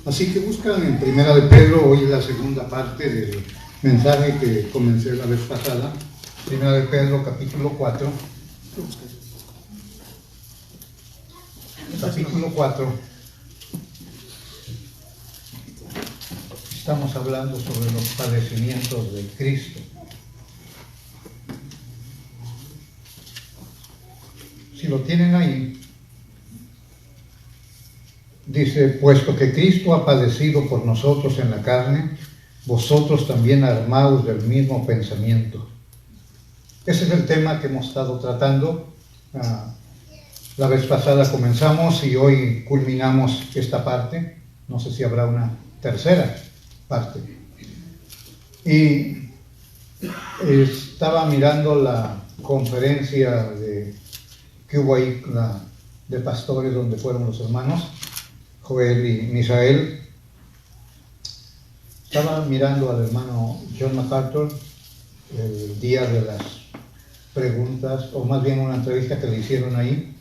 Así que buscan en Primera de Pedro, hoy es la segunda parte del mensaje que comencé la vez pasada. Primera de Pedro, capítulo 4. Capítulo 4. Estamos hablando sobre los padecimientos de Cristo. Si lo tienen ahí, dice: puesto que Cristo ha padecido por nosotros en la carne, vosotros también armaos del mismo pensamiento. Ese es el tema que hemos estado tratando. La vez pasada comenzamos y hoy culminamos esta parte. No sé si habrá una tercera parte. Y estaba mirando la conferencia que hubo ahí de pastores, donde fueron los hermanos Joel y Misael. Estaba mirando al hermano John MacArthur el día de las preguntas, o más bien una entrevista que le hicieron ahí,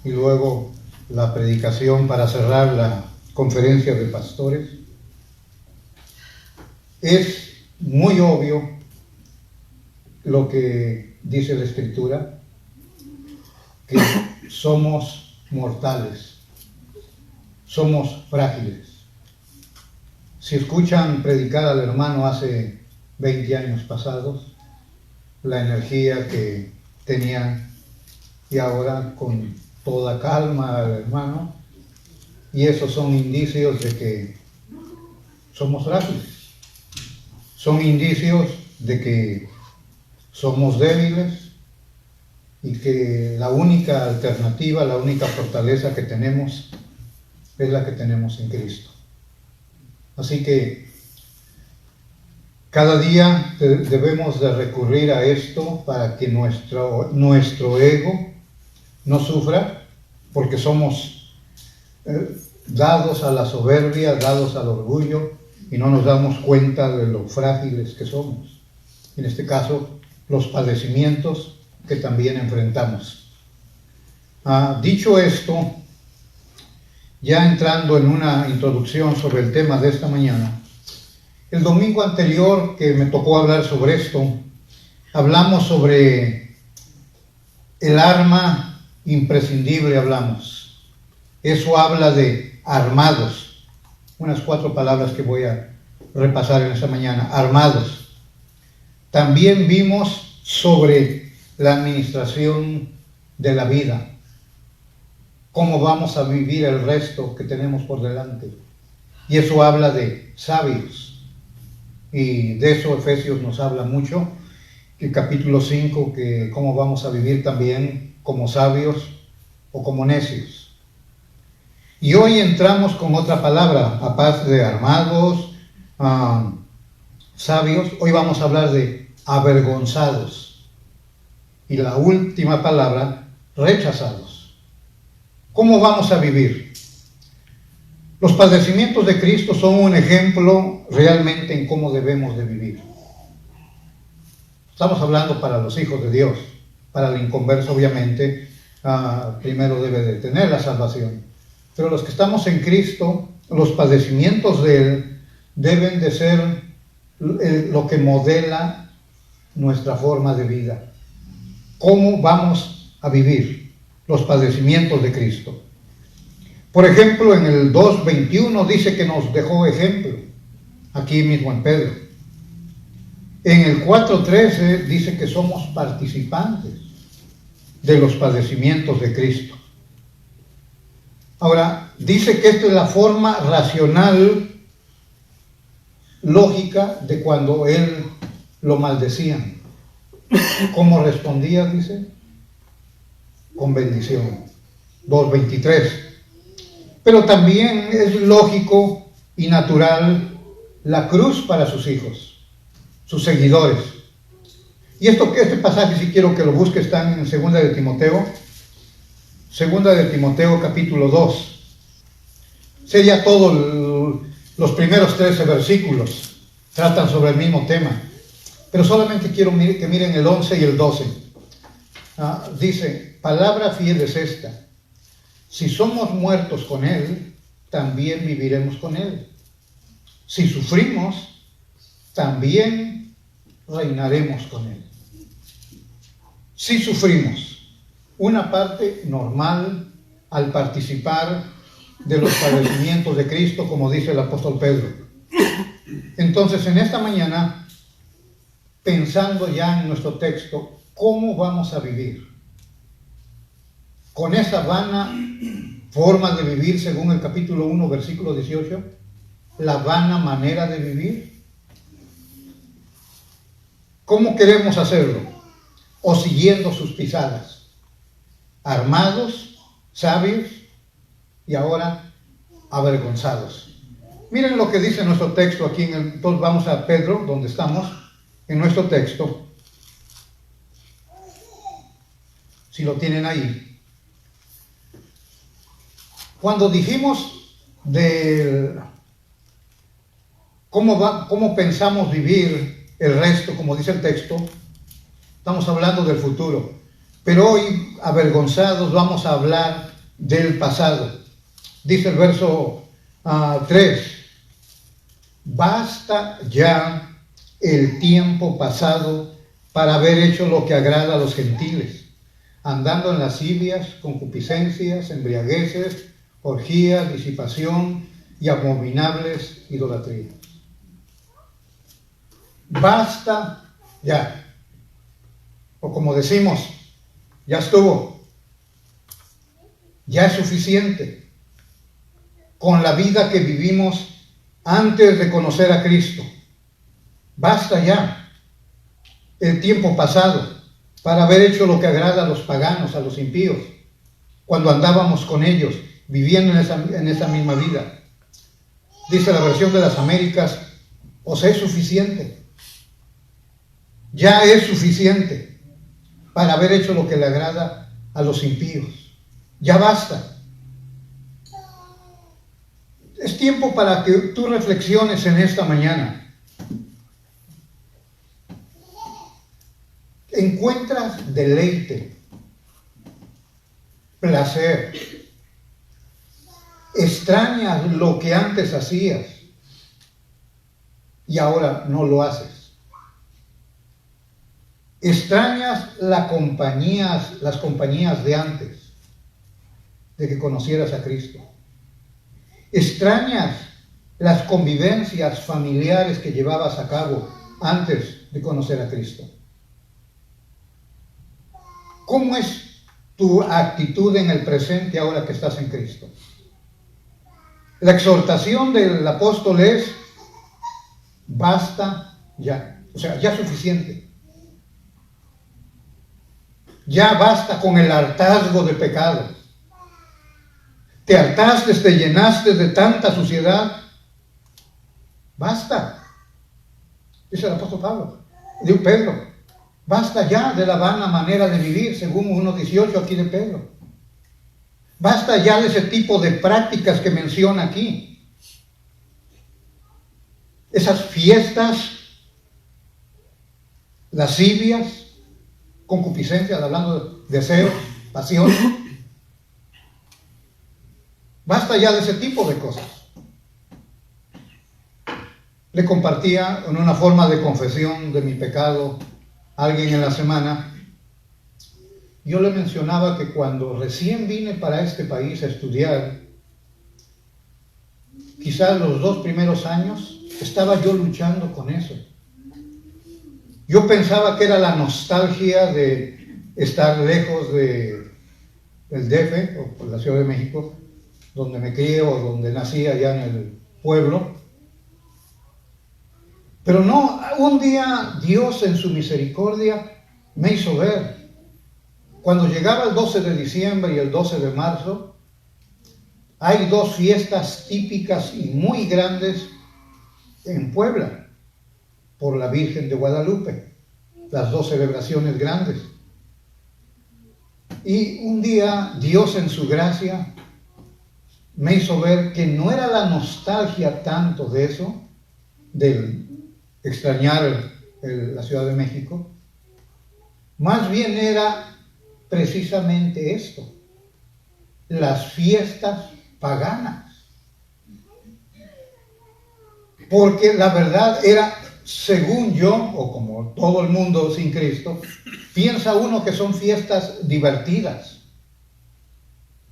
y luego la predicación para cerrar la conferencia de pastores. Es muy obvio lo que dice la Escritura, que somos mortales, somos frágiles. Si escuchan predicar al hermano hace 20 años pasados, la energía que tenía, y ahora con toda calma al hermano, y esos son indicios de que somos frágiles, son indicios de que somos débiles y que la única alternativa, la única fortaleza que tenemos es la que tenemos en Cristo. Así que cada día debemos de recurrir a esto para que nuestro ego no sufra, porque somos dados a la soberbia, dados al orgullo, y no nos damos cuenta de lo frágiles que somos. En este caso, los padecimientos que también enfrentamos. Dicho esto, ya entrando en una introducción sobre el tema de esta mañana, el domingo anterior que me tocó hablar sobre esto, hablamos sobre el arma imprescindible, hablamos. Eso habla de armados. Unas 4 palabras que voy a repasar en esta mañana. Armados. También vimos sobre la administración de la vida. Cómo vamos a vivir el resto que tenemos por delante. Y eso habla de sabios. Y de eso Efesios nos habla mucho. El capítulo 5, que cómo vamos a vivir también como sabios o como necios. Y hoy entramos con otra palabra, aparte de armados, sabios. Hoy vamos a hablar de avergonzados. Y la última palabra, rechazados. ¿Cómo vamos a vivir? Los padecimientos de Cristo son un ejemplo realmente en cómo debemos de vivir. Estamos hablando para los hijos de Dios. Para el inconverso, obviamente, primero debe de tener la salvación. Pero los que estamos en Cristo, los padecimientos de Él deben de ser lo que modela nuestra forma de vida. ¿Cómo vamos a vivir los padecimientos de Cristo? Por ejemplo, en el 2:21 dice que nos dejó ejemplo, aquí mismo en Pedro. En el 4:13 dice que somos participantes de los padecimientos de Cristo. Ahora, dice que esta es la forma racional, lógica, de cuando Él lo maldecían. ¿Cómo respondía? Dice, con bendición. 2:23. Pero también es lógico y natural la cruz para sus hijos, sus seguidores. Y este pasaje, si quiero que lo busque, está en 2 de Timoteo. 2 de Timoteo, capítulo 2. Sería todo los primeros 13 versículos. Tratan sobre el mismo tema. Pero solamente quiero que miren el 11 y el 12. Dice: palabra fiel es esta, Si somos muertos con Él, también viviremos con Él. Si sufrimos, también reinaremos con Él. Si sufrimos, una parte normal al participar de los padecimientos de Cristo, como dice el apóstol Pedro. Entonces, en esta mañana, pensando ya en nuestro texto, ¿cómo vamos a vivir? Con esa vana forma de vivir, según el capítulo 1, versículo 18, la vana manera de vivir. ¿Cómo queremos hacerlo? O siguiendo sus pisadas, armados, sabios y ahora avergonzados. Miren lo que dice nuestro texto aquí, entonces vamos a Pedro, donde estamos, en nuestro texto, si lo tienen ahí. Cuando dijimos de cómo pensamos vivir el resto, como dice el texto, estamos hablando del futuro. Pero hoy, avergonzados, vamos a hablar del pasado. Dice el verso 3, basta ya el tiempo pasado para haber hecho lo que agrada a los gentiles, andando en lascivias, concupiscencias, embriagueces, orgías, disipación y abominables idolatrías. Basta ya. O como decimos, ya estuvo. Ya es suficiente con la vida que vivimos antes de conocer a Cristo. Basta ya el tiempo pasado para haber hecho lo que agrada a los paganos, a los impíos, cuando andábamos con ellos, viviendo en esa misma vida. Dice la versión de las Américas, os es suficiente. Ya es suficiente para haber hecho lo que le agrada a los impíos. Ya basta. Es tiempo para que tú reflexiones en esta mañana. Encuentras deleite, placer, extrañas lo que antes hacías y ahora no lo haces. Extrañas las compañías de antes de que conocieras a Cristo. Extrañas las convivencias familiares que llevabas a cabo antes de conocer a Cristo. ¿Cómo es tu actitud en el presente ahora que estás en Cristo? La exhortación del apóstol es, basta ya. O sea, ya suficiente. Ya basta con el hartazgo de pecado. Te hartaste, te llenaste de tanta suciedad. Basta. Dice el apóstol Pablo. Dice Pedro. Basta ya de la vana manera de vivir, según 1:18 aquí de Pedro. Basta ya de ese tipo de prácticas que menciona aquí. Esas fiestas lascivias, concupiscencias, hablando de deseos, pasión. Basta ya de ese tipo de cosas. Le compartía en una forma de confesión de mi pecado a alguien en la semana. Yo le mencionaba que cuando recién vine para este país a estudiar, quizás los 2 primeros años, estaba yo luchando con eso. Yo pensaba que era la nostalgia de estar lejos del DF, o por la Ciudad de México, donde me crié o donde nací allá en el pueblo. Pero no, un día Dios en su misericordia me hizo ver. Cuando llegaba el 12 de diciembre y el 12 de marzo, hay 2 fiestas típicas y muy grandes en Puebla, por la Virgen de Guadalupe, las 2 celebraciones grandes. Y un día Dios en su gracia me hizo ver que no era la nostalgia tanto de eso, del extrañar la Ciudad de México, más bien era precisamente esto, las fiestas paganas. Porque la verdad era, según yo, o como todo el mundo sin Cristo, piensa uno que son fiestas divertidas.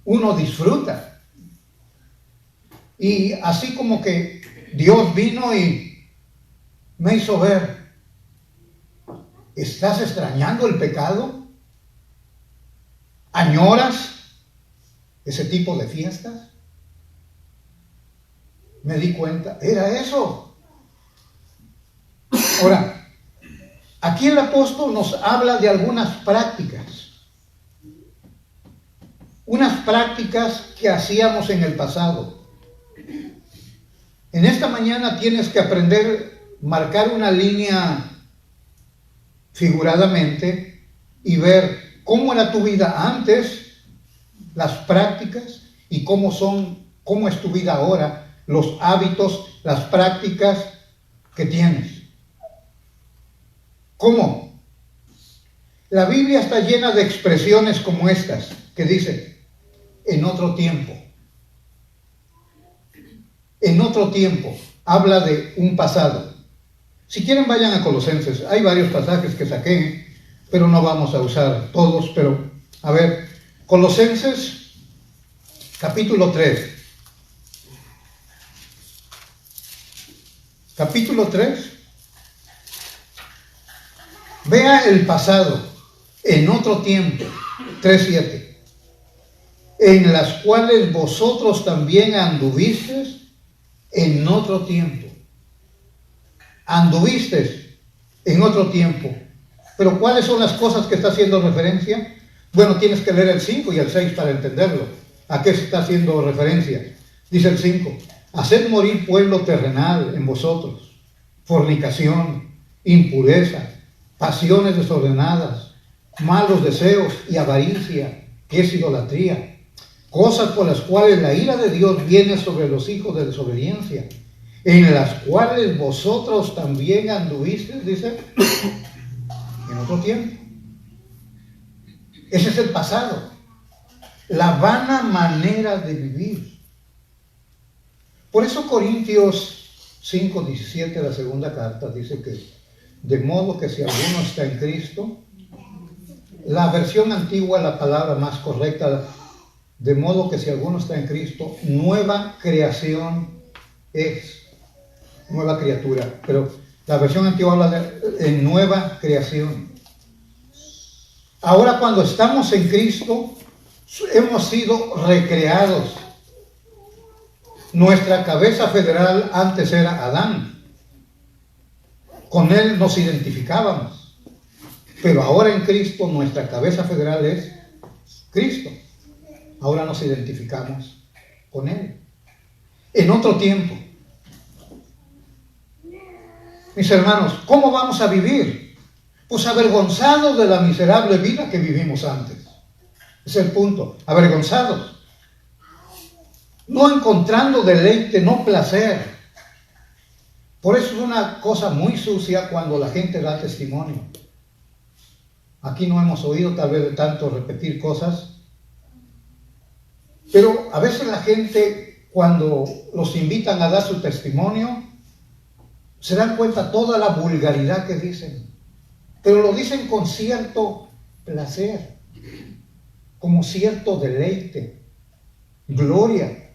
Uno disfruta. Y así como que Dios vino y me hizo ver, ¿estás extrañando el pecado? ¿Añoras ese tipo de fiestas? Me di cuenta, era eso. Ahora, aquí el apóstol nos habla de algunas prácticas. Unas prácticas que hacíamos en el pasado. En esta mañana tienes que aprender a marcar una línea figuradamente y ver cómo era tu vida antes, las prácticas, y cómo es tu vida ahora, los hábitos, las prácticas que tienes. ¿Cómo? La Biblia está llena de expresiones como estas, que dice, en otro tiempo. En otro tiempo, habla de un pasado. Si quieren vayan a Colosenses, hay varios pasajes que saqué, pero no vamos a usar todos, pero a ver, Colosenses capítulo 3. Capítulo 3. Vea el pasado, en otro tiempo, 3:7, en las cuales vosotros también anduvisteis en otro tiempo. Anduviste en otro tiempo. Pero ¿cuáles son las cosas que está haciendo referencia? Bueno, tienes que leer el 5 y el 6 para entenderlo. ¿A qué se está haciendo referencia? Dice el 5, haced morir pueblo terrenal en vosotros, fornicación, impureza, pasiones desordenadas, malos deseos y avaricia, que es idolatría, cosas por las cuales la ira de Dios viene sobre los hijos de desobediencia, en las cuales vosotros también anduvisteis, dice, en otro tiempo. Ese es el pasado, la vana manera de vivir. Por eso Corintios 5:17, la segunda carta, dice que de modo que si alguno está en Cristo, la versión antigua, la palabra más correcta, de modo que si alguno está en Cristo, nueva creación es, nueva criatura, pero la versión antigua habla de nueva creación. Ahora cuando estamos en Cristo, hemos sido recreados. Nuestra cabeza federal antes era Adán. Con él nos identificábamos. Pero ahora en Cristo nuestra cabeza federal es Cristo. Ahora nos identificamos con él. En otro tiempo. Mis hermanos, ¿cómo vamos a vivir? Pues avergonzados de la miserable vida que vivimos antes. Ese es el punto. Avergonzados. No encontrando deleite, no placer. Por eso es una cosa muy sucia cuando la gente da testimonio. Aquí no hemos oído tal vez de tanto repetir cosas. Pero a veces la gente, cuando los invitan a dar su testimonio, se dan cuenta toda la vulgaridad que dicen. Pero lo dicen con cierto placer, como cierto deleite, gloria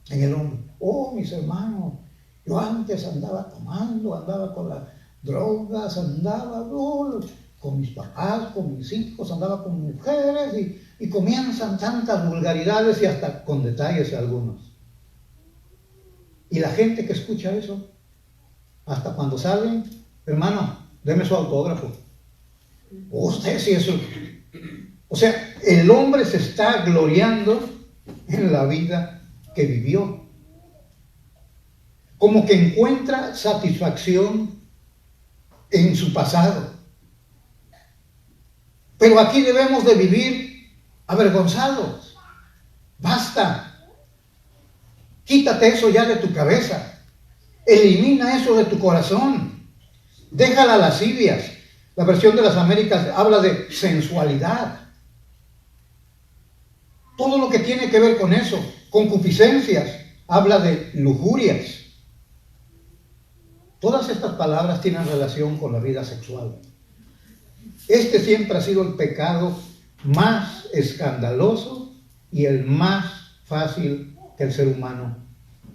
en el hombre. Oh, mis hermanos, yo antes andaba tomando, andaba con las drogas, andaba con mis papás, con mis hijos, andaba con mujeres y comienzan tantas vulgaridades y hasta con detalles algunos. Y la gente que escucha eso, hasta cuando salen, hermano, deme su autógrafo. Usted sí eso. O sea, el hombre se está gloriando en la vida que vivió. Como que encuentra satisfacción en su pasado. Pero aquí debemos de vivir avergonzados. Basta. Quítate eso ya de tu cabeza. Elimina eso de tu corazón. Deja las lascivias. La versión de las Américas habla de sensualidad. Todo lo que tiene que ver con eso, concupiscencias, habla de lujurias. Todas estas palabras tienen relación con la vida sexual. Este siempre ha sido el pecado más escandaloso y el más fácil que el ser humano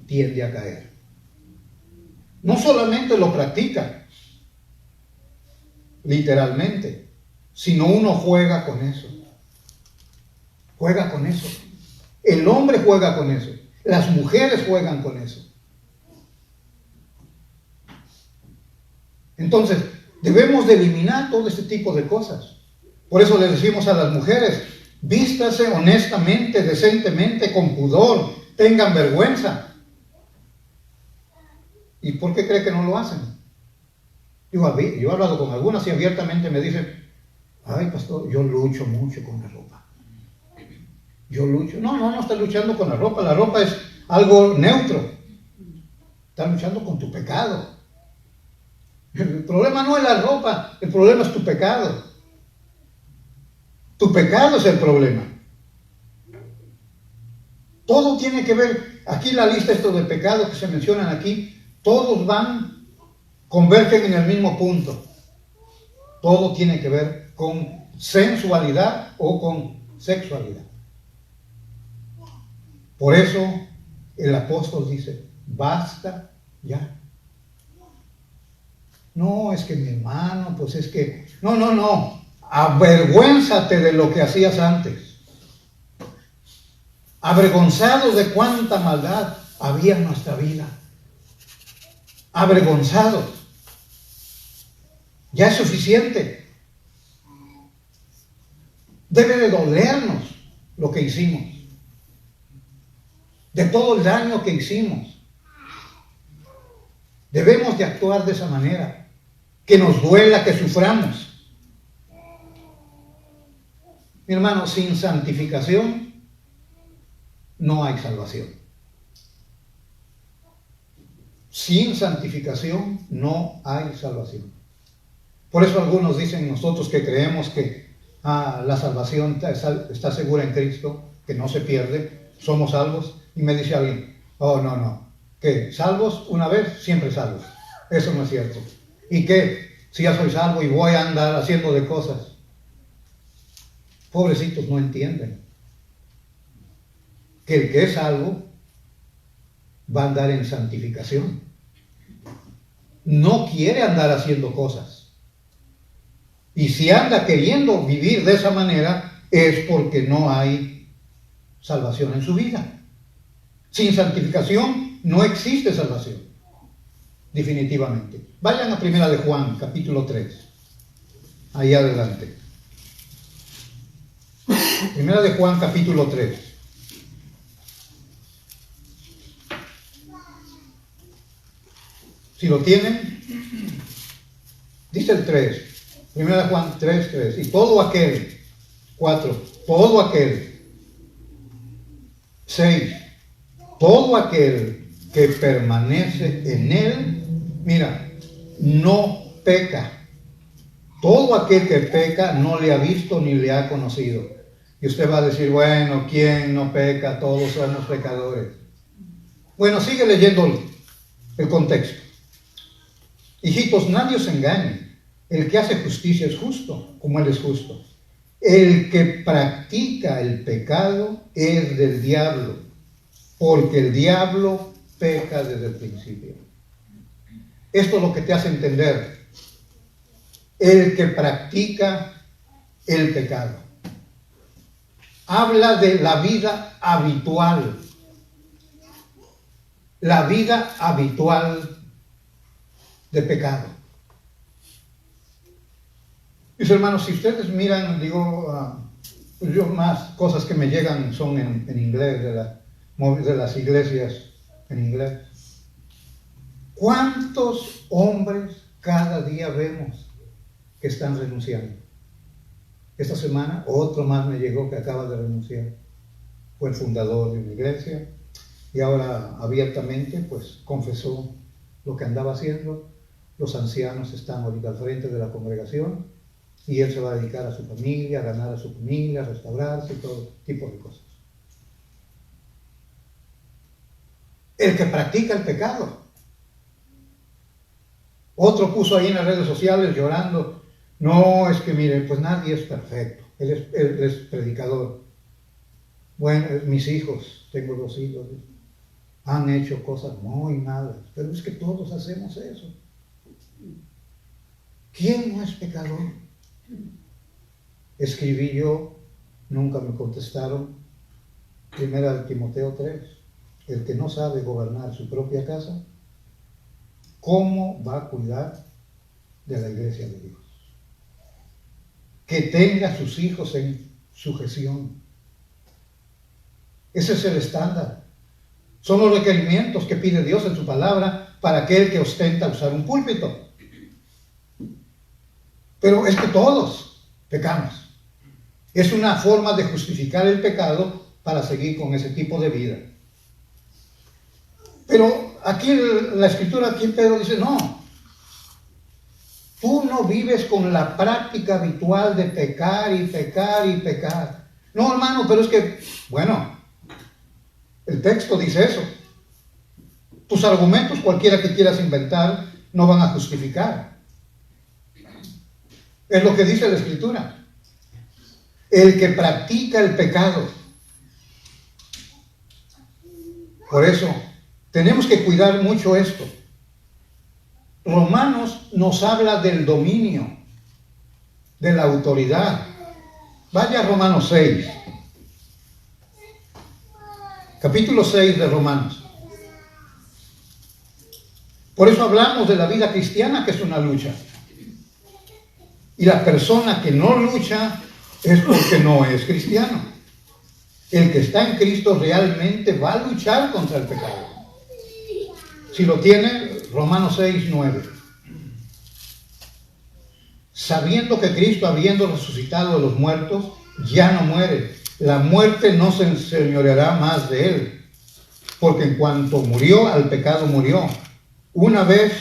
tiende a caer. No solamente lo practica, literalmente, sino uno juega con eso. Juega con eso. El hombre juega con eso. Las mujeres juegan con eso. Entonces, debemos de eliminar todo este tipo de cosas. Por eso les decimos a las mujeres, vístase honestamente, decentemente, con pudor, tengan vergüenza. ¿Y por qué cree que no lo hacen? Yo he hablado con algunas y abiertamente me dicen, ay pastor, yo lucho mucho con la ropa. Yo lucho. No está luchando con la ropa. La ropa es algo neutro. Está luchando con tu pecado. El problema no es la ropa, el problema es tu pecado. Tu pecado es el problema. Todo tiene que ver, aquí la lista estos de pecados que se mencionan aquí, todos convergen en el mismo punto. Todo tiene que ver con sensualidad o con sexualidad. Por eso el apóstol dice, basta ya. No, es que mi hermano, pues es que... No. Avergüénzate de lo que hacías antes. Avergonzado de cuánta maldad había en nuestra vida. Avergonzados. Ya es suficiente. Debe de dolernos lo que hicimos. De todo el daño que hicimos. Debemos de actuar de esa manera. Que nos duela, que suframos. Mi hermano, sin santificación no hay salvación. Sin santificación no hay salvación. Por eso algunos dicen nosotros que creemos que la salvación está segura en Cristo, que no se pierde, somos salvos. Y me dice alguien, no, que salvos una vez, siempre salvos. Eso no es cierto. ¿Y qué? Si ya soy salvo y voy a andar haciendo de cosas. Pobrecitos no entienden que el que es salvo va a andar en santificación. No quiere andar haciendo cosas. Y si anda queriendo vivir de esa manera, es porque no hay salvación en su vida. Sin santificación no existe salvación. Definitivamente. Vayan a 1 de Juan, capítulo 3. Ahí adelante. 1 de Juan, capítulo 3. Si lo tienen, dice el 3. 1 de Juan 3. Y todo aquel, 4, todo aquel, 6, todo aquel que permanece en él, mira, no peca. Todo aquel que peca no le ha visto ni le ha conocido. Y usted va a decir, bueno, ¿quién no peca? Todos somos pecadores. Bueno, sigue leyendo el contexto. Hijitos, nadie os engañe. El que hace justicia es justo, como él es justo. El que practica el pecado es del diablo, porque el diablo peca desde el principio. Esto es lo que te hace entender. El que practica el pecado. Habla de la vida habitual. La vida habitual de pecado. Mis hermanos, si ustedes miran, yo más cosas que me llegan son en inglés, de las iglesias en inglés. ¿Cuántos hombres cada día vemos que están renunciando? Esta semana otro más me llegó que acaba de renunciar. Fue el fundador de una iglesia y ahora abiertamente pues confesó lo que andaba haciendo. Los ancianos están ahorita al frente de la congregación y él se va a dedicar a su familia, a ganar a su familia, a restaurarse y todo tipo de cosas. el que practica el pecado. Otro puso ahí en las redes sociales llorando, no, es que mire, pues nadie es perfecto, él es predicador. Bueno, mis hijos, tengo 2 hijos, han hecho cosas muy malas, pero es que todos hacemos eso. ¿Quién no es pecador? Escribí yo, nunca me contestaron, 1 Timoteo 3, el que no sabe gobernar su propia casa, ¿cómo va a cuidar de la iglesia de Dios? Que tenga a sus hijos en sujeción. Ese es el estándar. Son los requerimientos que pide Dios en su palabra para aquel que ostenta usar un púlpito. Pero es que todos pecamos. Es una forma de justificar el pecado para seguir con ese tipo de vida. Pero aquí la escritura, aquí Pedro dice, no. Tú no vives con la práctica habitual de pecar y pecar y pecar. No, hermano, pero es que, bueno, el texto dice eso. Tus argumentos, cualquiera que quieras inventar, no van a justificar. Es lo que dice la escritura. El que practica el pecado. Por eso, tenemos que cuidar mucho esto. Romanos nos habla del dominio, de la autoridad. Vaya a Romanos 6. Capítulo 6 de Romanos. Por eso hablamos de la vida cristiana, que es una lucha. Y la persona que no lucha es porque no es cristiano. El que está en Cristo realmente va a luchar contra el pecado. Si lo tiene, Romanos 6, 9. Sabiendo que Cristo, habiendo resucitado de los muertos, ya no muere. La muerte no se enseñoreará más de él. Porque en cuanto murió, al pecado murió. Una vez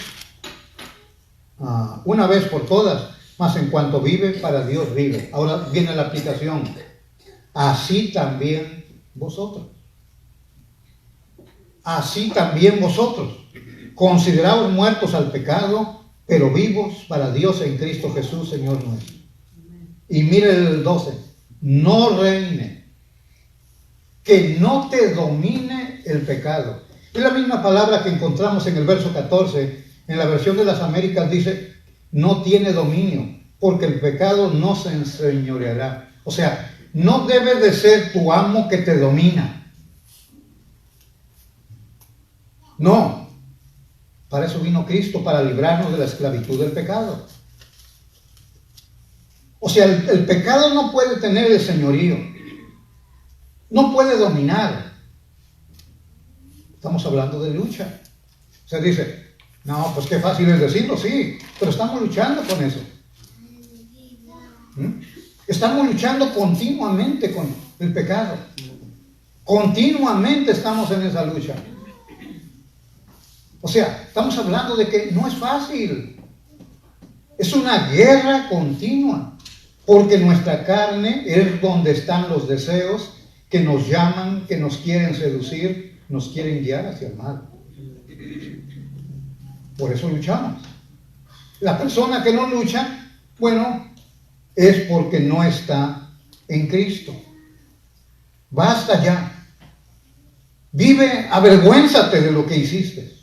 por todas, mas en cuanto vive, para Dios vive. Ahora viene la aplicación. Así también vosotros. Así también vosotros. Consideraos muertos al pecado, pero vivos para Dios en Cristo Jesús, Señor nuestro. Y mire el 12. No reine. Que no te domine el pecado. Es la misma palabra que encontramos en el verso 14. En la versión de las Américas dice, no tiene dominio, porque el pecado no se enseñoreará. O sea, no debe de ser tu amo que te domina. No. Para eso vino Cristo, para librarnos de la esclavitud del pecado. O sea, el pecado no puede tener el señorío. No puede dominar. Estamos hablando de lucha. Se dice, no, pues qué fácil es decirlo, sí, pero estamos luchando con eso. Estamos luchando continuamente con el pecado. Continuamente estamos en esa lucha. O sea, estamos hablando de que no es fácil. Es una guerra continua. Porque nuestra carne es donde están los deseos que nos llaman, que nos quieren seducir, nos quieren guiar hacia el mal. Por eso luchamos. La persona que no lucha, bueno, es porque no está en Cristo. Basta ya. Vive, avergüénzate de lo que hiciste.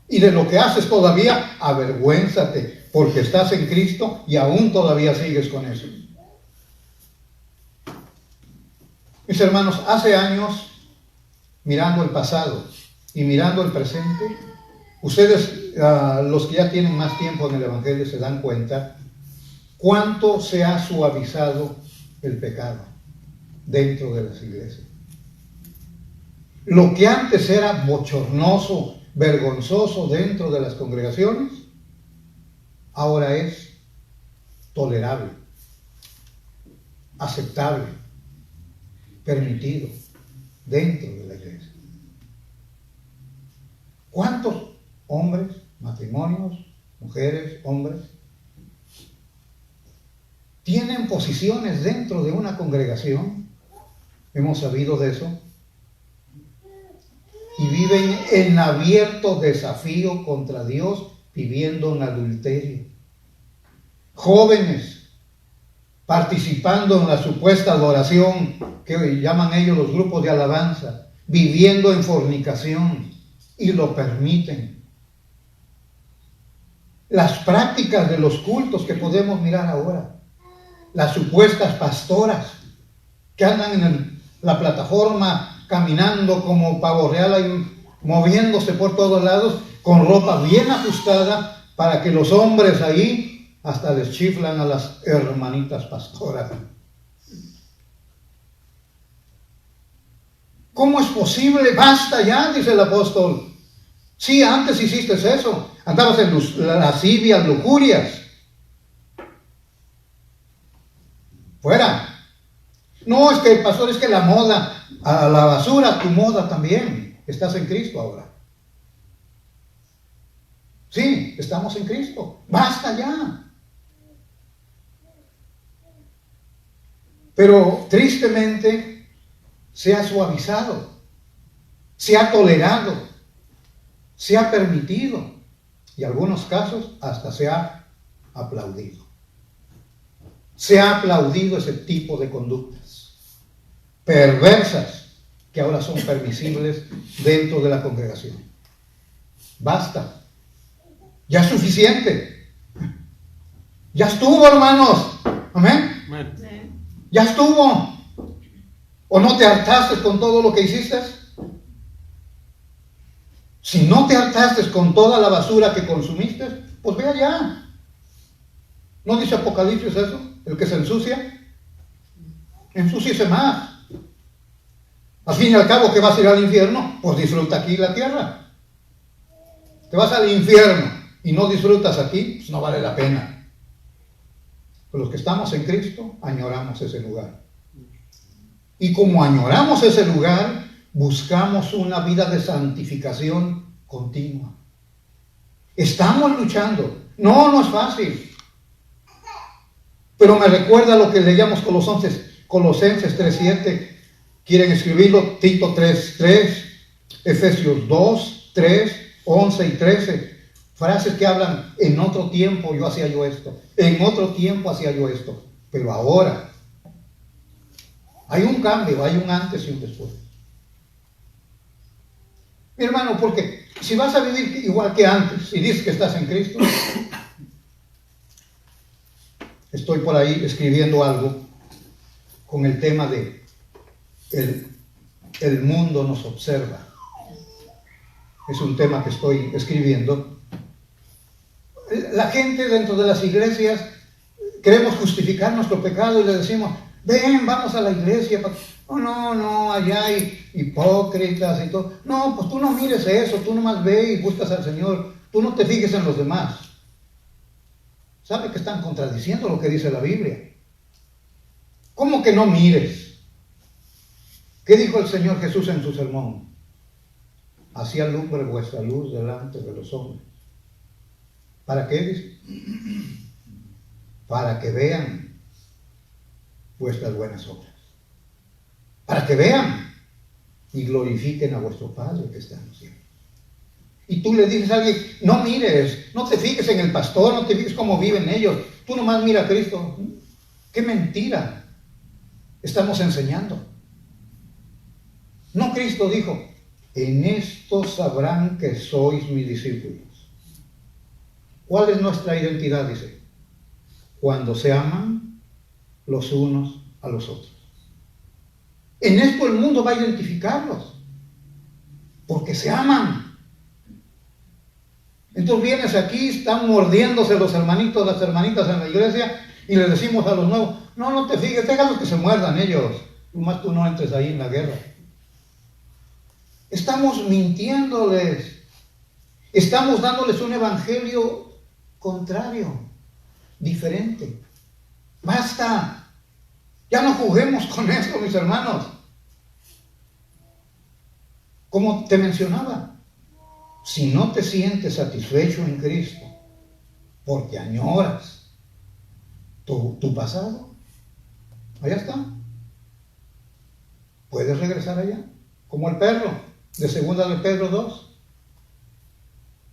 Y de lo que haces todavía, avergüénzate, porque estás en Cristo y aún todavía sigues con eso. Mis hermanos, hace años, mirando el pasado y mirando el presente, ustedes, los que ya tienen más tiempo en el Evangelio, se dan cuenta cuánto se ha suavizado el pecado dentro de las iglesias. Lo que antes era bochornoso, vergonzoso dentro de las congregaciones, ahora es tolerable, aceptable, permitido dentro de la iglesia. ¿Cuántos hombres, matrimonios, mujeres, hombres, tienen posiciones dentro de una congregación? Hemos sabido de eso. Y viven en abierto desafío contra Dios, viviendo en adulterio. Jóvenes participando en la supuesta adoración que llaman ellos los grupos de alabanza, viviendo en fornicación y lo permiten. Las prácticas de los cultos que podemos mirar ahora, las supuestas pastoras que andan en la plataforma caminando como pavo real, ahí, moviéndose por todos lados con ropa bien ajustada para que los hombres ahí hasta les chiflan a las hermanitas pastoras. ¿Cómo es posible? Basta ya, dice el apóstol. Sí, antes hiciste eso. Andabas en lascivias, lujurias. Fuera. No, es que, pastor, es que la moda, a la basura, tu moda también. Estás en Cristo ahora. Sí, estamos en Cristo. Basta ya. Pero tristemente se ha suavizado, se ha tolerado, se ha permitido y en algunos casos hasta se ha aplaudido. Se ha aplaudido ese tipo de conductas perversas que ahora son permisibles dentro de la congregación. Basta. Ya es suficiente. Ya estuvo, hermanos. Amén. Amén. Ya estuvo. ¿O no te hartaste con todo lo que hiciste? Si no te hartaste con toda la basura que consumiste, pues ve allá. ¿No dice Apocalipsis eso? El que se ensucia, ensúciese más. Al fin y al cabo, que vas a ir al infierno, pues disfruta aquí la tierra. Te vas al infierno y no disfrutas aquí, pues no vale la pena. Pero los que estamos en Cristo, añoramos ese lugar. Y como añoramos ese lugar, buscamos una vida de santificación continua. Estamos luchando. No es fácil. Pero me recuerda lo que leíamos Colosenses 3:7. ¿Quieren escribirlo? Tito 3:3, Efesios 2:3, 11 y 13. Frases que hablan, en otro tiempo yo hacía yo esto, en otro tiempo hacía yo esto, pero ahora hay un cambio, hay un antes y un después. Mi hermano, porque si vas a vivir igual que antes y dices que estás en Cristo, estoy por ahí escribiendo algo con el tema de el mundo nos observa. Es un tema que estoy escribiendo. La gente dentro de las iglesias queremos justificar nuestro pecado y le decimos, ven, vamos a la iglesia. No, allá hay hipócritas y todo. No, pues tú no mires eso, tú nomás ve y buscas al Señor, tú no te fijes en los demás. ¿Sabe que están contradiciendo lo que dice la Biblia? ¿Cómo que no mires? ¿Qué dijo el Señor Jesús en su sermón? Así alumbre vuestra luz delante de los hombres. ¿Para qué dice? Para que vean vuestras buenas obras. Para que vean y glorifiquen a vuestro Padre que está en los cielos. Y tú le dices a alguien, no mires, no te fijes en el pastor, no te fijes cómo viven ellos, tú nomás mira a Cristo. ¡Qué mentira estamos enseñando! No, Cristo dijo, en esto sabrán que sois mis discípulos. ¿Cuál es nuestra identidad? Dice, cuando se aman los unos a los otros. En esto el mundo va a identificarlos, porque se aman. Entonces vienes aquí, están mordiéndose los hermanitos, las hermanitas en la iglesia, y le decimos a los nuevos, no te fijes, déjalos que se muerdan ellos, nomás tú no entres ahí en la guerra. Estamos mintiéndoles, estamos dándoles un evangelio contrario, diferente. Basta, ya no juguemos con esto, mis hermanos. Como te mencionaba, si no te sientes satisfecho en Cristo, porque añoras tu pasado, allá está. Puedes regresar allá, como el perro. de 2 de Pedro 2.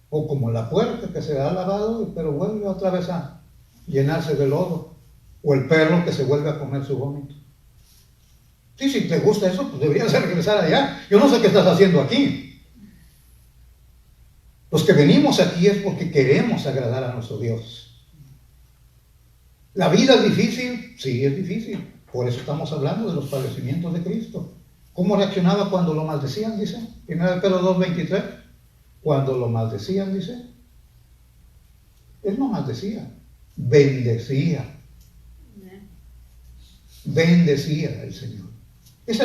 O como la puerta que se ha lavado, pero vuelve otra vez a llenarse de lodo. O el perro que se vuelve a comer su vómito. Sí, si te gusta eso, pues deberías regresar allá. Yo no sé qué estás haciendo aquí. Los que venimos aquí es porque queremos agradar a nuestro Dios. ¿La vida es difícil? Sí, es difícil. Por eso estamos hablando de los padecimientos de Cristo. ¿Cómo reaccionaba cuando lo maldecían? Dice 1 Pedro 2:23. Cuando lo maldecían, dice, él no maldecía, bendecía. Bendecía el Señor. Esa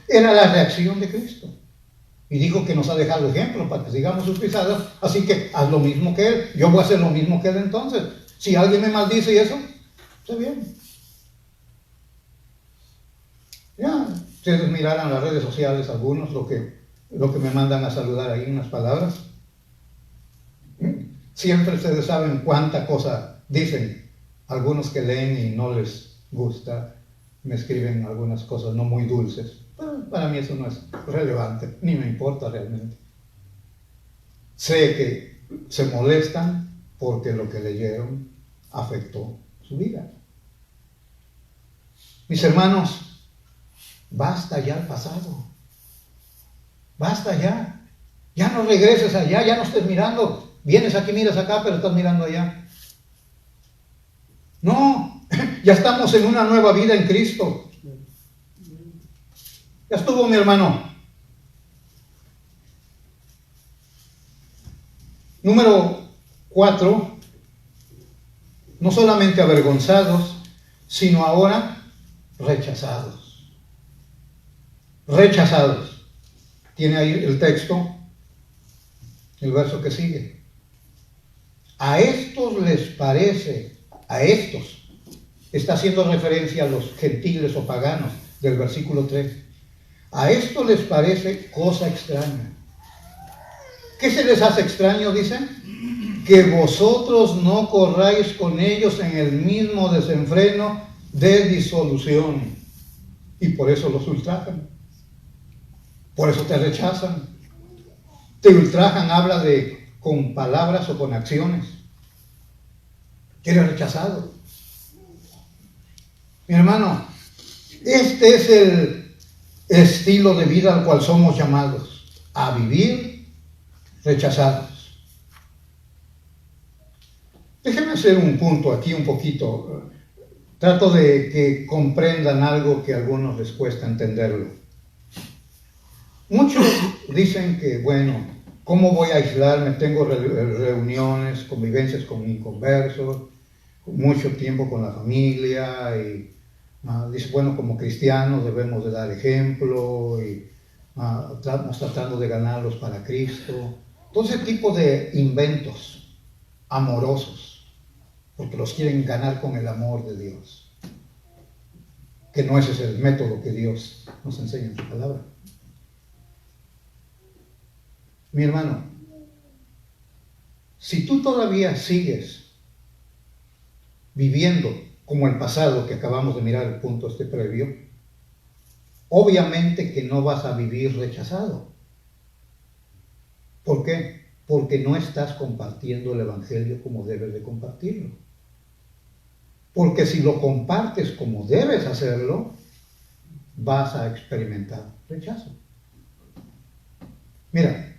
era la reacción de Cristo. Y dijo que nos ha dejado ejemplo para que sigamos sus pisadas. Así que haz lo mismo que Él. Yo voy a hacer lo mismo que Él entonces. Si alguien me maldice y eso, está bien. Ya, ustedes mirarán las redes sociales, algunos, lo que me mandan a saludar ahí, unas palabras. Siempre ustedes saben cuánta cosa dicen. Algunos que leen y no les gusta, me escriben algunas cosas no muy dulces. Pero para mí eso no es relevante, ni me importa realmente. Sé que se molestan porque lo que leyeron afectó su vida. Mis hermanos, basta ya el pasado. Basta ya. Ya no regreses allá, ya no estés mirando. Vienes aquí, miras acá, pero estás mirando allá. No, ya estamos en una nueva vida en Cristo. Ya estuvo, mi hermano. Número 4. No solamente avergonzados, sino ahora rechazados. Rechazados. Tiene ahí el texto, el verso que sigue. A estos les parece, a estos, está haciendo referencia a los gentiles o paganos del versículo 3. A esto les parece cosa extraña. ¿Qué se les hace extraño, dicen? Que vosotros no corráis con ellos en el mismo desenfreno de disolución. Y por eso los ultrajan. Por eso te rechazan. Te ultrajan, habla de con palabras o con acciones. Eres rechazado. Mi hermano, este es el estilo de vida al cual somos llamados, a vivir rechazados. Déjenme hacer un punto aquí un poquito. Trato de que comprendan algo que a algunos les cuesta entenderlo. Muchos dicen que, bueno, ¿cómo voy a aislarme? Tengo reuniones, convivencias con inconversos, mucho tiempo con la familia y dice, bueno, como cristianos debemos de dar ejemplo y estamos tratando de ganarlos para Cristo. Todo ese tipo de inventos amorosos, porque los quieren ganar con el amor de Dios, que no ese es el método que Dios nos enseña en su palabra. Mi hermano, si tú todavía sigues viviendo como el pasado que acabamos de mirar el punto previo, obviamente que no vas a vivir rechazado. ¿Por qué? Porque no estás compartiendo el Evangelio como debes de compartirlo. Porque si lo compartes como debes hacerlo, vas a experimentar rechazo. Mira,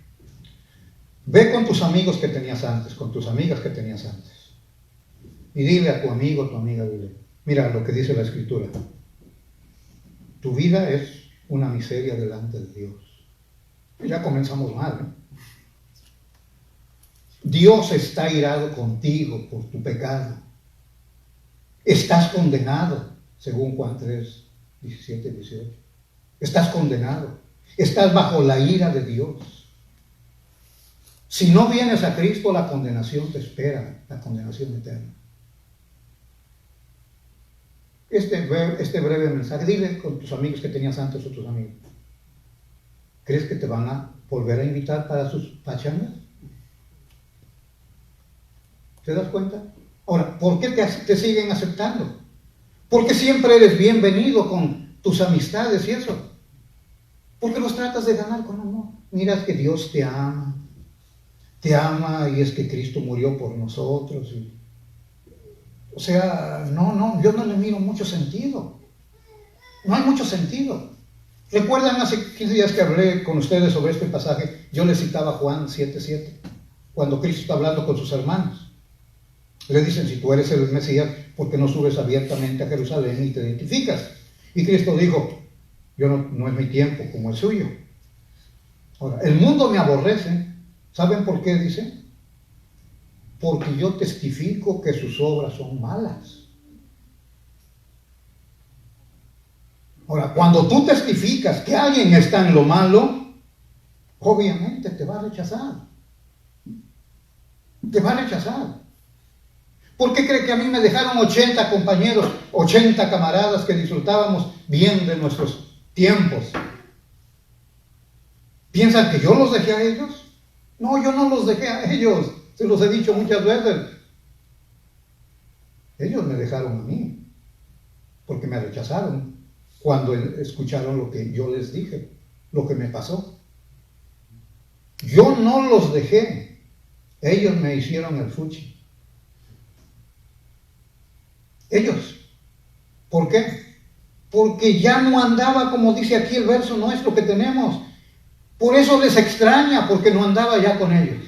ve con tus amigos que tenías antes, con tus amigas que tenías antes. Y dile a tu amigo, tu amiga, dile, mira lo que dice la Escritura. Tu vida es una miseria delante de Dios. Y ya comenzamos mal, ¿no? Dios está airado contigo por tu pecado. Estás condenado, según Juan 3, 17, 18. Estás condenado. Estás bajo la ira de Dios. Si no vienes a Cristo, la condenación te espera, la condenación eterna. Este breve mensaje, dile con tus amigos que tenías antes o tus amigos. ¿Crees que te van a volver a invitar para sus pachangas? ¿Te das cuenta? Ahora, ¿por qué te siguen aceptando? Porque siempre eres bienvenido con tus amistades y eso. Porque los tratas de ganar con amor. mira que Dios te ama y es que Cristo murió por nosotros. O sea, no, yo no le miro mucho sentido. No hay mucho sentido. ¿Recuerdan hace 15 días que hablé con ustedes sobre este pasaje? Yo les citaba Juan 7:7, cuando Cristo está hablando con sus hermanos. Le dicen, si tú eres el Mesías, ¿por qué no subes abiertamente a Jerusalén y te identificas? Y Cristo dijo, no es mi tiempo como el suyo. Ahora, el mundo me aborrece. ¿Saben por qué? Dice, porque yo testifico que sus obras son malas. Ahora, cuando tú testificas que alguien está en lo malo, obviamente te va a rechazar. Te va a rechazar. ¿Por qué cree que a mí me dejaron 80 compañeros, 80 camaradas que disfrutábamos bien de nuestros tiempos? ¿Piensan que yo los dejé a ellos? No, yo no los dejé a ellos. Se los he dicho muchas veces. Ellos me dejaron a mí, porque me rechazaron cuando escucharon lo que yo les dije, lo que me pasó. Yo no los dejé. Ellos me hicieron el fuchi. Ellos. ¿Por qué? Porque ya no andaba, como dice aquí el verso nuestro que tenemos. Por eso les extraña, porque no andaba ya con ellos.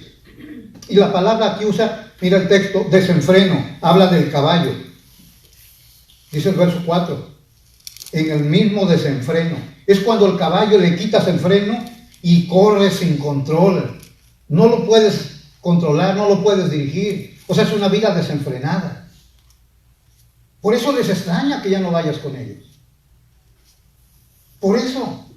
Y la palabra aquí usa, mira el texto, desenfreno, habla del caballo. Dice el verso 4, en el mismo desenfreno. Es cuando el caballo le quitas el freno y corre sin control. No lo puedes controlar, no lo puedes dirigir. O sea, es una vida desenfrenada. Por eso les extraña que ya no vayas con ellos. Por eso.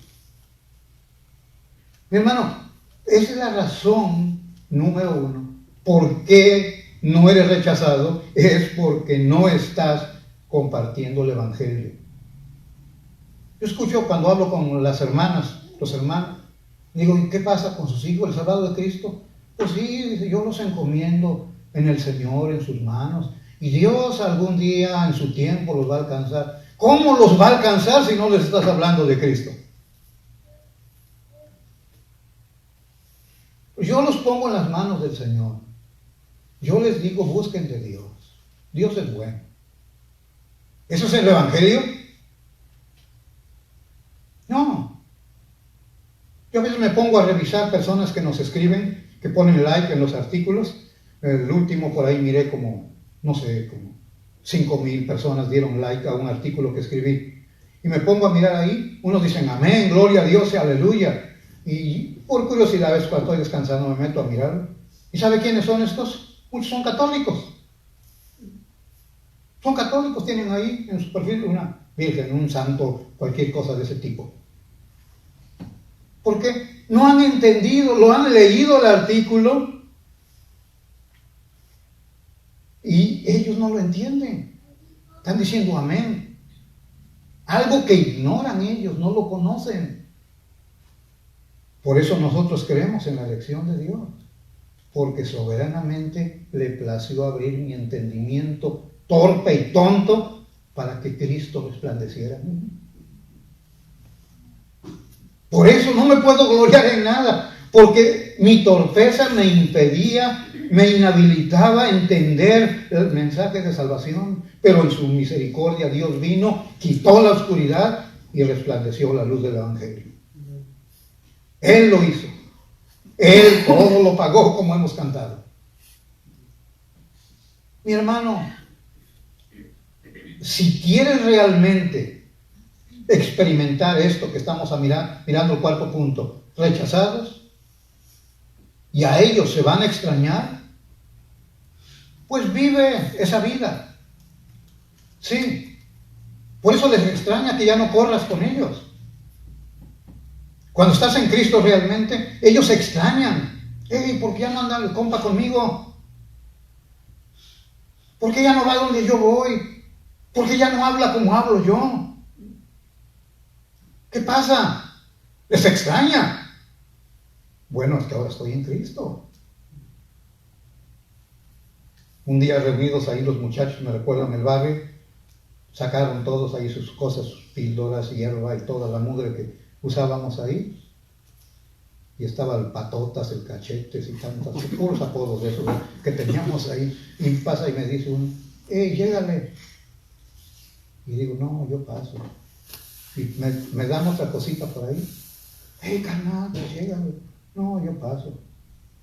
Mi hermano, esa es la razón número 1. ¿Por qué no eres rechazado? Es porque no estás compartiendo el Evangelio. Yo escucho cuando hablo con las hermanas, los hermanos, digo, ¿y qué pasa con sus hijos, el salvado de Cristo? Pues sí, dice, yo los encomiendo en el Señor, en sus manos. Y Dios algún día, en su tiempo, los va a alcanzar. ¿Cómo los va a alcanzar si no les estás hablando de Cristo? Yo los pongo en las manos del Señor. Yo les digo, busquen de Dios. Dios es bueno. ¿Eso es el Evangelio? No. Yo a veces me pongo a revisar personas que nos escriben, que ponen like en los artículos. El último por ahí miré como 5,000 personas dieron like a un artículo que escribí. Y me pongo a mirar ahí, unos dicen amén, gloria a Dios y aleluya. Y por curiosidad, a veces cuando estoy descansando me meto a mirar. ¿Y sabe quiénes son estos? Muchos son católicos. Son católicos, tienen ahí en su perfil una virgen, un santo, cualquier cosa de ese tipo. Porque no han entendido, lo han leído el artículo y ellos no lo entienden. Están diciendo amén. Algo que ignoran ellos, no lo conocen. Por eso nosotros creemos en la elección de Dios. Porque soberanamente le plació abrir mi entendimiento torpe y tonto para que Cristo resplandeciera en mí. Por eso no me puedo gloriar en nada, porque mi torpeza me impedía, me inhabilitaba a entender el mensaje de salvación, pero en su misericordia Dios vino, quitó la oscuridad y resplandeció la luz del Evangelio. Él lo hizo. Él todo lo pagó, como hemos cantado. Mi hermano, si quieres realmente experimentar esto que estamos mirando el cuarto punto, rechazados, y a ellos se van a extrañar, pues vive esa vida. Sí. Por eso les extraña que ya no corras con ellos. Cuando estás en Cristo realmente, ellos se extrañan. ¿Por qué ya no anda el compa conmigo? ¿Por qué ya no va donde yo voy? ¿Por qué ya no habla como hablo yo? ¿Qué pasa? ¿Les extraña? Bueno, es que ahora estoy en Cristo. Un día reunidos ahí los muchachos, me recuerdo, en el barrio, sacaron todos ahí sus cosas, sus píldoras, hierba y toda la mugre que usábamos ahí. y estaba el Patotas, el Cachetes y tantos, puros apodos de esos que teníamos ahí, y pasa y me dice uno, llégale, y digo, no, yo paso, y me dan otra cosita por ahí, carnal, pues llégale, no, yo paso,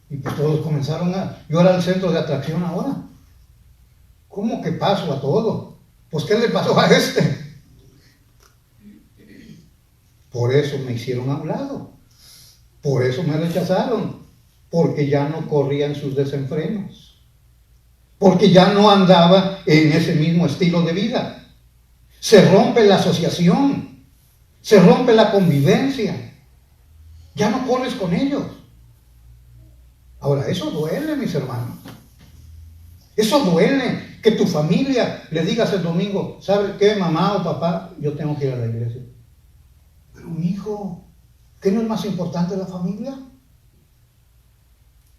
y pues todos comenzaron yo era el centro de atracción ahora, ¿cómo que paso a todo? Pues ¿qué le pasó a este? Por eso me hicieron a un lado. Por eso me rechazaron. Porque ya no corría en sus desenfrenos. Porque ya no andaba en ese mismo estilo de vida. Se rompe la asociación. Se rompe la convivencia. Ya no corres con ellos. Ahora, eso duele, mis hermanos. Eso duele. Que tu familia le digas el domingo, ¿sabe qué, mamá o papá? Yo tengo que ir a la iglesia. Pero mi hijo, ¿qué no es más importante la familia?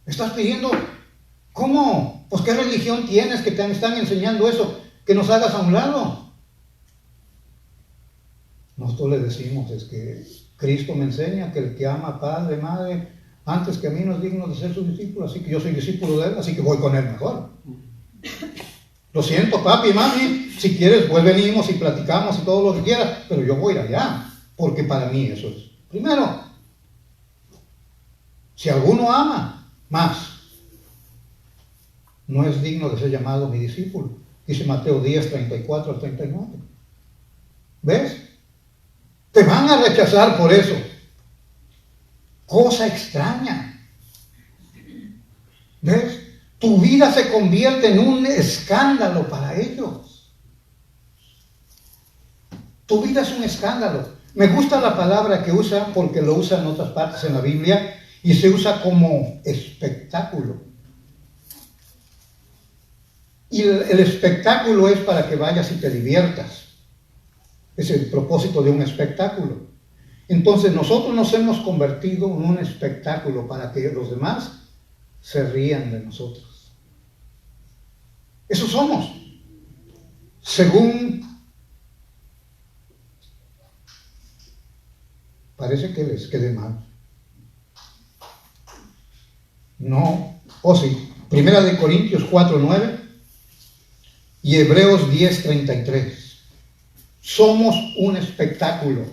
¿Estás pidiendo? ¿Cómo? Pues ¿qué religión tienes que te están enseñando eso? Que nos hagas a un lado. Nosotros le decimos, es que Cristo me enseña que el que ama a padre, madre, antes que a mí no es digno de ser su discípulo, así que yo soy discípulo de él, así que voy con él mejor. Lo siento, papi, mami, si quieres, pues venimos y platicamos y todo lo que quieras, pero yo voy a ir allá. Porque para mí eso es. Primero, si alguno ama más, no es digno de ser llamado mi discípulo. Dice Mateo 10, 34 al 39. ¿Ves? Te van a rechazar por eso. Cosa extraña. ¿Ves? Tu vida se convierte en un escándalo para ellos. Tu vida es un escándalo. Me gusta la palabra que usa porque lo usa en otras partes en la Biblia y se usa como espectáculo. Y el espectáculo es para que vayas y te diviertas. Es el propósito de un espectáculo. Entonces nosotros nos hemos convertido en un espectáculo para que los demás se rían de nosotros. Eso somos. Según parece que les quede mal. No, sí. Primera de Corintios 4:9 y Hebreos 10:33. Somos un espectáculo,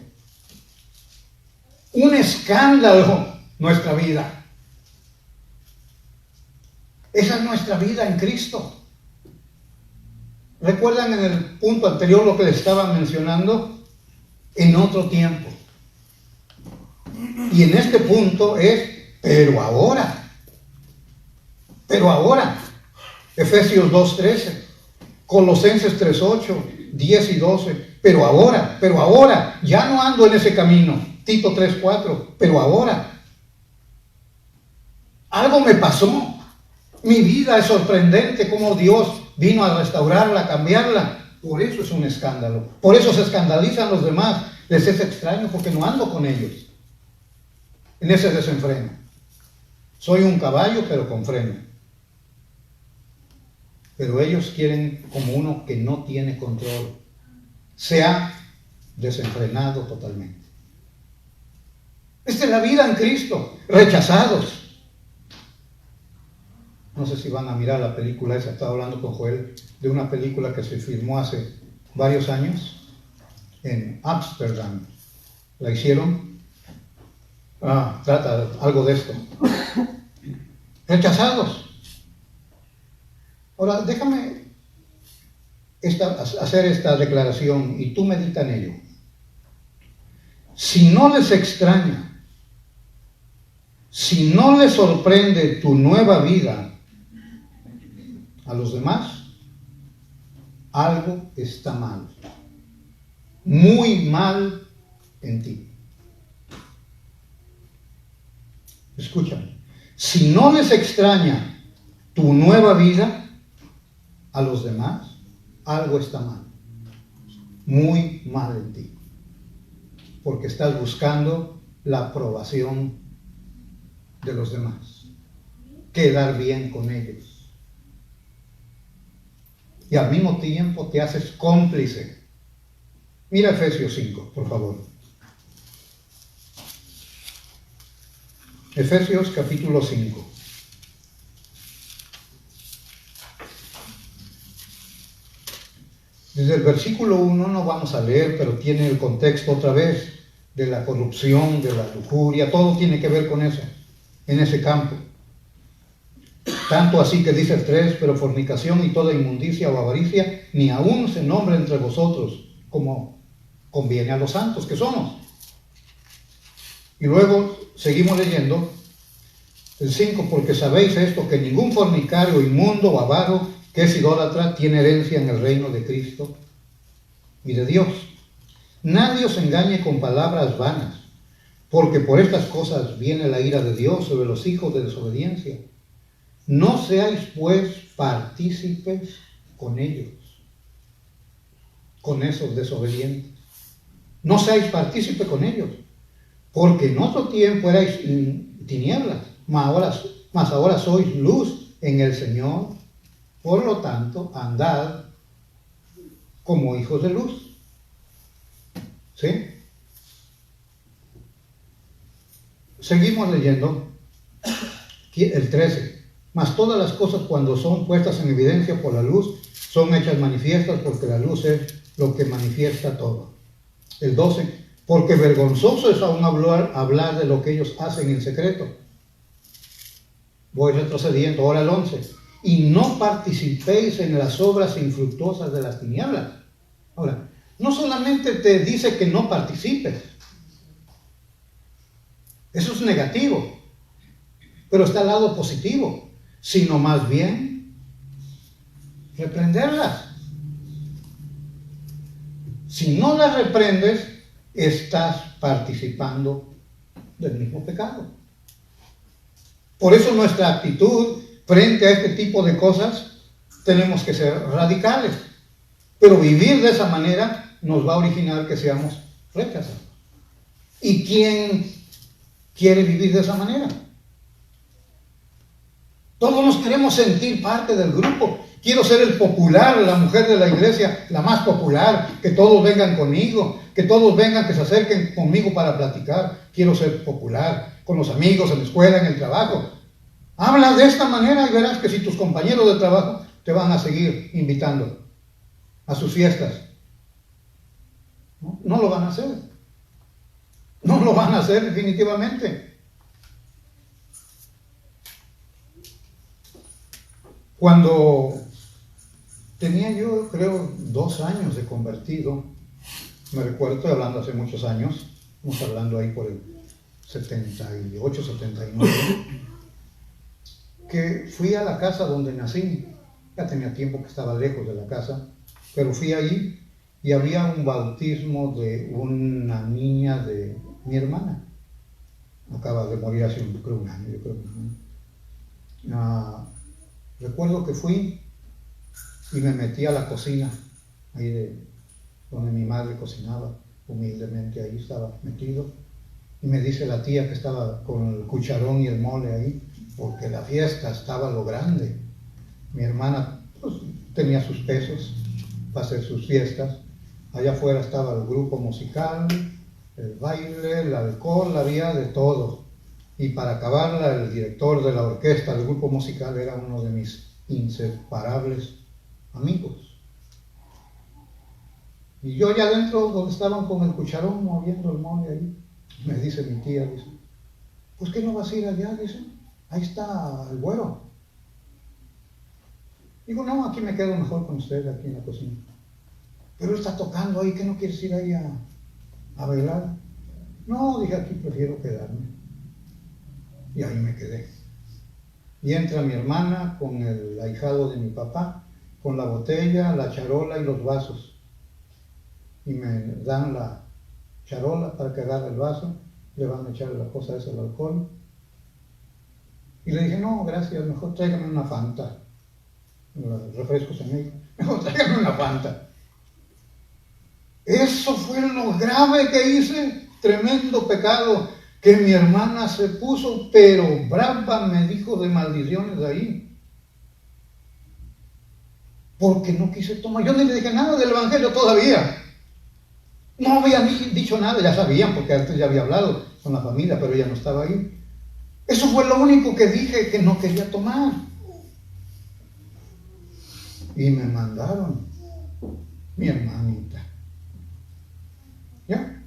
un escándalo nuestra vida. Esa es nuestra vida en Cristo. ¿Recuerdan en el punto anterior lo que les estaba mencionando? En otro tiempo. Y en este punto es, pero ahora. Efesios 2:13, Colosenses 3:8, 10 y 12, pero ahora, ya no ando en ese camino. Tito 3:4, pero ahora. Algo me pasó. Mi vida es sorprendente cómo Dios vino a restaurarla, a cambiarla. Por eso es un escándalo. Por eso se escandalizan los demás. Les es extraño porque no ando con ellos en ese desenfreno. Soy un caballo pero con freno. Pero ellos quieren como uno que no tiene control. Se ha desenfrenado totalmente. Esta es la vida en Cristo. Rechazados. No sé si van a mirar la película esa. Estaba hablando con Joel de una película que se filmó hace varios años en Ámsterdam. La hicieron. Trata algo de esto. Rechazados. Ahora, déjame hacer esta declaración y tú medita en ello. Si no les extraña, si no les sorprende tu nueva vida a los demás, algo está mal. Muy mal en ti. Escúchame. Si no les extraña tu nueva vida a los demás, algo está mal. Muy mal en ti. Porque estás buscando la aprobación de los demás. Quedar bien con ellos. Y al mismo tiempo te haces cómplice. Mira Efesios 5, por favor. Efesios capítulo 5. Desde el versículo 1 no vamos a leer, pero tiene el contexto otra vez de la corrupción, de la lujuria, todo tiene que ver con eso, en ese campo. Tanto así que dice el 3, pero fornicación y toda inmundicia o avaricia, ni aún se nombra entre vosotros, como conviene a los santos que somos. Y luego seguimos leyendo el 5, porque sabéis esto, que ningún fornicario, inmundo o avaro, que es idólatra, tiene herencia en el reino de Cristo y de Dios. Nadie os engañe con palabras vanas, porque por estas cosas viene la ira de Dios sobre los hijos de desobediencia. No seáis pues partícipes con ellos, con esos desobedientes. No seáis partícipes con ellos, porque en otro tiempo erais tinieblas, mas ahora sois luz en el Señor. Por lo tanto, andad como hijos de luz. ¿Sí? Seguimos leyendo el 13. Mas todas las cosas, cuando son puestas en evidencia por la luz, son hechas manifiestas, porque la luz es lo que manifiesta todo. El 12. Porque vergonzoso es aún hablar de lo que ellos hacen en secreto. Voy retrocediendo, ahora el 11. Y no participéis en las obras infructuosas de las tinieblas. Ahora, no solamente te dice que no participes, eso es negativo, pero está al lado positivo, sino más bien reprenderlas. Si no las reprendes, estás participando del mismo pecado. Por eso nuestra actitud frente a este tipo de cosas tenemos que ser radicales, pero vivir de esa manera nos va a originar que seamos rechazados. ¿Y quién quiere vivir de esa manera? Todos nos queremos sentir parte del grupo. Quiero ser el popular, la mujer de la iglesia, la más popular, que todos vengan conmigo, que todos vengan, que se acerquen conmigo para platicar. Quiero ser popular, con los amigos, en la escuela, en el trabajo. Habla de esta manera y verás que si tus compañeros de trabajo te van a seguir invitando a sus fiestas. No lo van a hacer. No lo van a hacer definitivamente. Cuando tenía yo, creo, 2 años de convertido, me recuerdo, estoy hablando hace muchos años, estamos hablando ahí por el 78, 79, que fui a la casa donde nací. Ya tenía tiempo que estaba lejos de la casa, pero fui ahí y había un bautismo de una niña de mi hermana. Acaba de morir hace un año, yo creo. Recuerdo que fui y me metí a la cocina, ahí donde mi madre cocinaba, humildemente ahí estaba metido. Y me dice la tía que estaba con el cucharón y el mole ahí, porque la fiesta estaba a lo grande. Mi hermana pues, tenía sus pesos para hacer sus fiestas. Allá afuera estaba el grupo musical, el baile, el alcohol, había de todo. Y para acabarla, el director de la orquesta del grupo musical era uno de mis inseparables amigos. Y yo allá adentro, donde estaban con el cucharón moviendo el mole ahí, me dice mi tía, dice, pues ¿qué no vas a ir allá? Dice, ahí está el güero. Digo, no, aquí me quedo mejor con usted, aquí en la cocina. Pero está tocando ahí, ¿qué no quieres ir ahí a bailar? No, dije, aquí prefiero quedarme. Y ahí me quedé. Y entra mi hermana con el ahijado de mi papá, con la botella, la charola y los vasos. Y me dan la charola para que agarre el vaso, le van a echar la cosa esa, el alcohol. Y le dije, no, gracias, mejor tráigame una Fanta. Los refrescos en ellos. Mejor tráigame una Fanta. Eso fue lo grave que hice, tremendo pecado, que mi hermana se puso, pero brava, me dijo de maldiciones de ahí. Porque no quise tomar. Yo ni le dije nada del evangelio todavía. No había dicho nada, ya sabían, porque antes ya había hablado con la familia, pero ella no estaba ahí. Eso fue lo único que dije que no quería tomar. Y me mandaron mi hermanita. ¿Ya?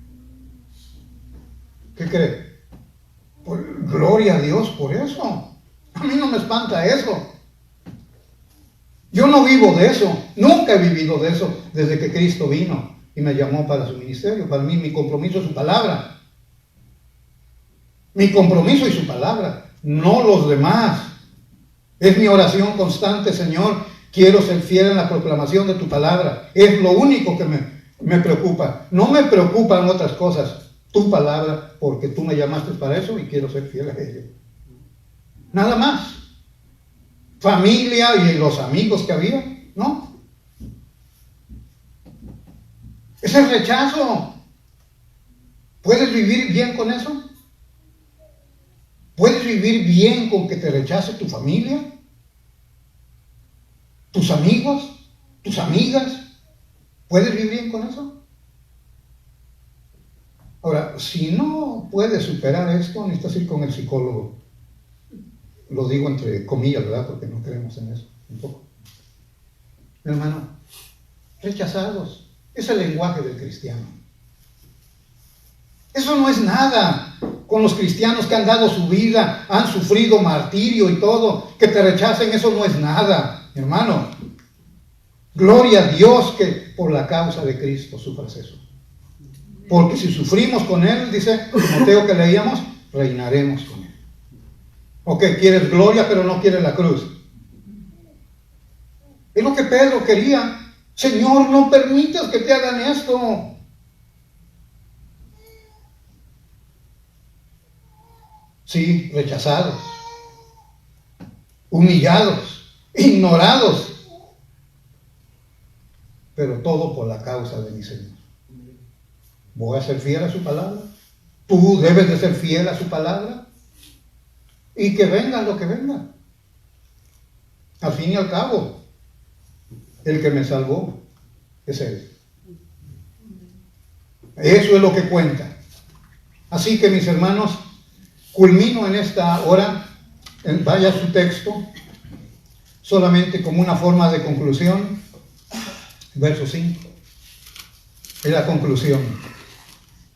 ¿Qué cree? Pues, gloria a Dios por eso. A mí no me espanta eso. Yo no vivo de eso. Nunca he vivido de eso desde que Cristo vino y me llamó para su ministerio. Para mí mi compromiso es su palabra. Mi compromiso y su palabra, no los demás. Es mi oración constante, Señor, quiero ser fiel en la proclamación de tu palabra. Es lo único que me preocupa. No me preocupan otras cosas. Tu palabra, porque tú me llamaste para eso y quiero ser fiel a ello. Nada más. Familia y los amigos que había, ¿no? Es el rechazo. ¿Puedes vivir bien con eso? ¿Puedes vivir bien con que te rechace tu familia? ¿Tus amigos? ¿Tus amigas? ¿Puedes vivir bien con eso? Ahora, si no puedes superar esto, necesitas ir con el psicólogo. Lo digo entre comillas, ¿verdad? Porque no creemos en eso, un poco. Mi hermano, rechazados. Es el lenguaje del cristiano. Eso no es nada. Con los cristianos que han dado su vida, han sufrido martirio y todo, que te rechacen, eso no es nada, hermano. Gloria a Dios que por la causa de Cristo sufras eso. Porque si sufrimos con Él, dice Timoteo que leíamos, reinaremos con Él. Ok, quieres gloria, pero no quieres la cruz. Es lo que Pedro quería. Señor, no permitas que te hagan esto. Sí, rechazados, humillados, ignorados, pero todo por la causa de mi Señor. Voy a ser fiel a su palabra. Tú debes de ser fiel a su palabra. Y que venga lo que venga. Al fin y al cabo, el que me salvó es Él. Eso es lo que cuenta. Así que, mis hermanos, culmino en esta hora, vaya a su texto, solamente como una forma de conclusión. Verso 5. Es la conclusión.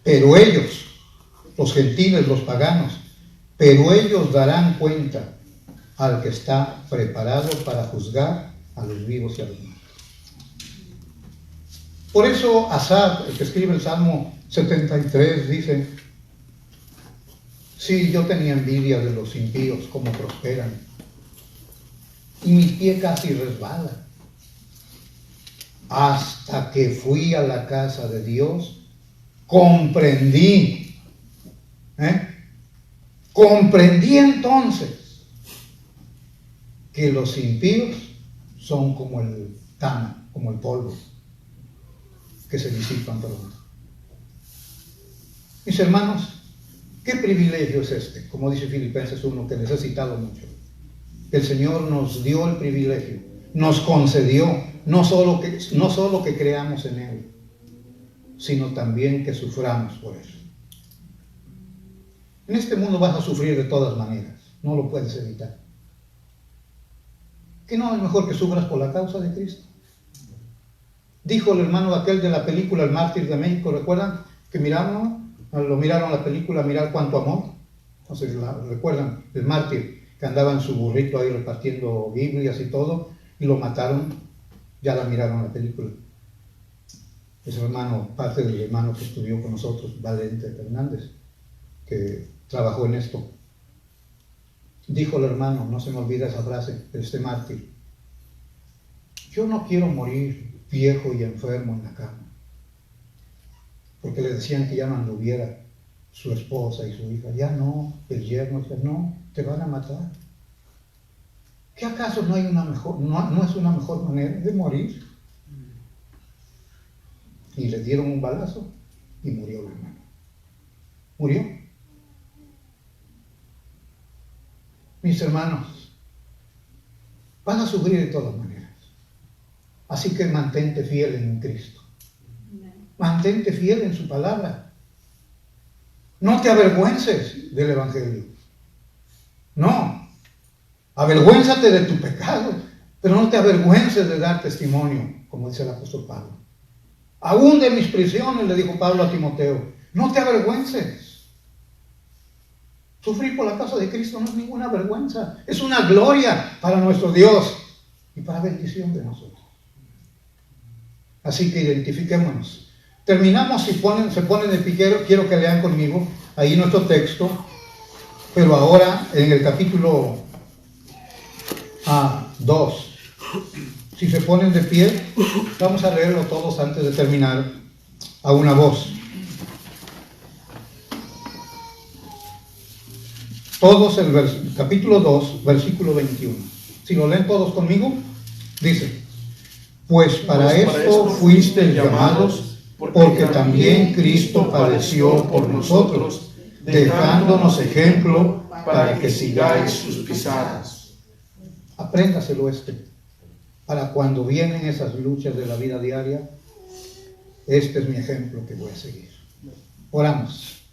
Pero ellos, los gentiles, los paganos, pero ellos darán cuenta al que está preparado para juzgar a los vivos y a los muertos. Por eso Asaf, el que escribe el Salmo 73, dice: sí, yo tenía envidia de los impíos, como prosperan, y mi pie casi resbala, hasta que fui a la casa de Dios, comprendí, comprendí entonces que los impíos son como el tamo, como el polvo, que se disipan pronto. Mis hermanos, ¿qué privilegio es este? Como dice Filipenses 1, que les he citado mucho. El Señor nos dio el privilegio, nos concedió, no solo que creamos en Él, sino también que suframos por eso. En este mundo vas a sufrir de todas maneras, no lo puedes evitar. ¿Que no es mejor que sufras por la causa de Cristo? Dijo el hermano aquel de la película El Mártir de México, ¿recuerdan? Que lo miraron la película Mirar cuánto amor. Entonces, ¿recuerdan? El mártir que andaba en su burrito ahí repartiendo Biblias y todo, y lo mataron. Ya la miraron la película. Es hermano, parte del hermano que estudió con nosotros, Valente Fernández, que trabajó en esto. Dijo el hermano, no se me olvida esa frase de este mártir: yo no quiero morir viejo y enfermo en la cama, porque le decían que ya no anduviera su esposa y su hija. Ya no, el yerno dice: no, te van a matar. ¿Qué acaso no hay no es una mejor manera de morir? Y le dieron un balazo y murió el hermano. Murió. Mis hermanos, van a sufrir de todas maneras. Así que mantente fiel en Cristo. Mantente fiel en su palabra. No te avergüences del Evangelio. No, avergüénzate de tu pecado, pero no te avergüences de dar testimonio, como dice el apóstol Pablo. Aún de mis prisiones, le dijo Pablo a Timoteo, no te avergüences. Sufrir por la causa de Cristo no es ninguna vergüenza, es una gloria para nuestro Dios y para bendición de nosotros. Así que identifiquémonos. Terminamos, se ponen de pie, quiero que lean conmigo ahí nuestro texto, pero ahora en el capítulo 2. Si se ponen de pie, vamos a leerlo todos antes de terminar a una voz. Todos el capítulo 2, versículo 21. Si lo leen todos conmigo, dice: Pues para esto fuisteis llamados, porque también Cristo padeció por nosotros, dejándonos ejemplo para que sigáis sus pisadas. Apréndaselo para cuando vienen esas luchas de la vida diaria. Este es mi ejemplo que voy a seguir. Oramos.